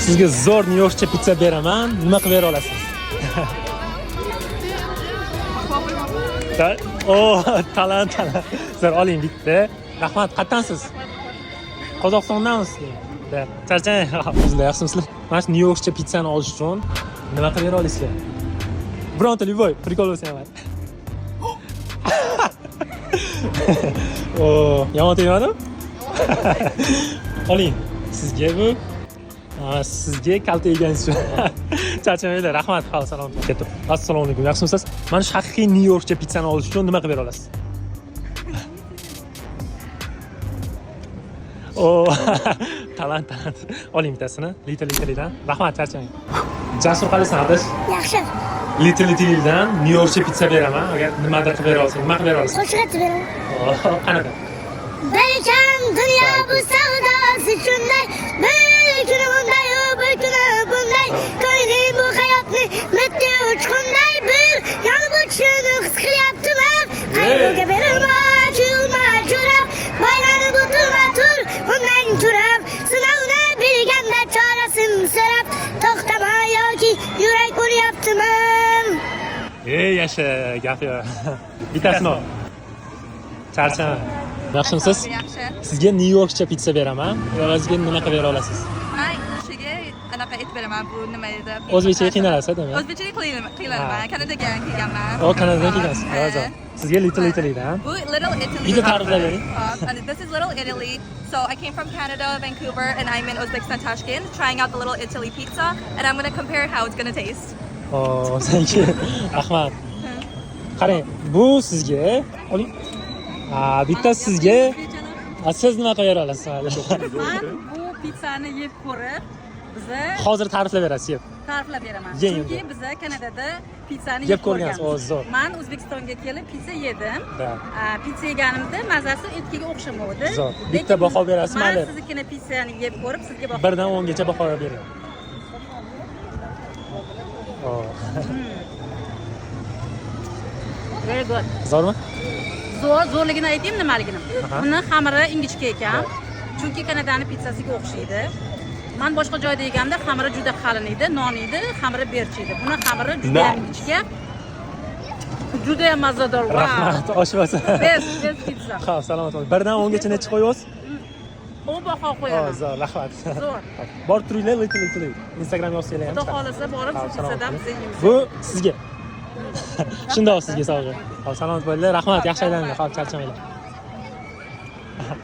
Sizga zo'r Nyu-Yorkcha pizza beraman. Nima qilib bera olasiz? Talant. Zo'r oling bitta. Rahmat, qayerdansiz? Qozog'istondanmisiz? Charchang. Sizlar yaxshimisizlar? Mana shu Nyu-Yorkcha pizzani olish uchun nima qilib bera olasizlar? Bironta любой, prikol bo'lsa ham. Yomon tegmadimi? Oling. Sizga bu. Sizga kalta yegansiz uchun. Charchamanglar, rahmat. Salom. Assalomu alaykum. Yaxshimisiz? Mana shu haqiqiy Nyu-Yorkcha pizzani olish uchun nima qilib bera olasiz? Talant. Oling bittasini. Litrlidan. Rahmat, charchamang. Jasur qalaysan, adash? Yaxshi. Litrlidan Nyu-Yorkcha pizza beraman. Agar nimadir qilib bera olsangiz, nima qilib bera olasiz? Qo'shib beraman. Qanaqa? Belkan dunyo bu savdosi shunday, bir kuni bunday, bir kuni bunday, ko'ydim bu hayotni metni uchqunday, bir yonbutishini his qilyaptiman. Qayerga beraman, chulma-churab, baylanib o'tirma-tur, undan turab, sinovni bilganda chorasin so'rab, to'xtamay yoki yurak uryaptiman. Yasha, gap yo'q. Bittasini ol. Charcham. Yaxshimisiz? Yaxshi. Sizga Nyu-Yorkcha pizza beraman. Evaziga nima qilib bera olasiz? Men o'shaga anaqa aytib beraman, bu nima edi? O'zbekchaga qiynalasiz, demak. O'zbekchaga qiynalaman. Kanadaga kelganman. Kanadaga kelgansiz. Hozir. Sizga Little'dan. Bu Little Italy. Bitta ta'riflab bering. This is Little Italy. So I came from Canada, Vancouver, and I'm in Uzbekistan, Tashkent, trying out the Little Italy pizza, and I'm going to compare how it's going to taste. Thank you. Rahmat. Qarang, bu sizga. Oling. Bitta sizga. Siz nima qilib bera olasiz? Men bu pizzani yeb ko'rib, biza hozir ta'riflab berasiz, yeb. ta'riflab beraman. Yeng, Chunki biza Kanadada pizzani yeb ko'rgansiz. Zo'r. Men O'zbekistonga kelib pizza yedim. Da. Pizza yeganimda mazasi etkiga o'xshamadi. Zo'r. Bitta baho berasiz, mayli. Men siznikini pizzani yeb ko'rib, sizga baho. 1 dan 10 gacha baho bering. Very good. Zo'rmi? Zo'rligini aytaymi, nimaligini? Buni xamiri ingichka ekan. Chunki Kanadani pizzasiga o'xshaydi. Men boshqa joyda yeganda xamiri juda qalin edi, non edi, xamiri berchi edi. Buni xamiri juda ingichka. Juda ham mazador. Rahmat, oshpaz. Best pizza. Xo'p, salomat bo'ling. 1 dan 10 gacha necha qo'yasiz? U baho qo'yaman. Zo'r, rahmat. Zo'r. Borib turinglar, Little. Instagram yozsanglar ham. Xudo xolasa borib pizzadan biz yeymiz. Bu sizga. Shundoq sizga sovg'a. Xo'p, salomat bo'linglar. Rahmat, yaxshi aylaninglar. Xo'p, charchamanglar.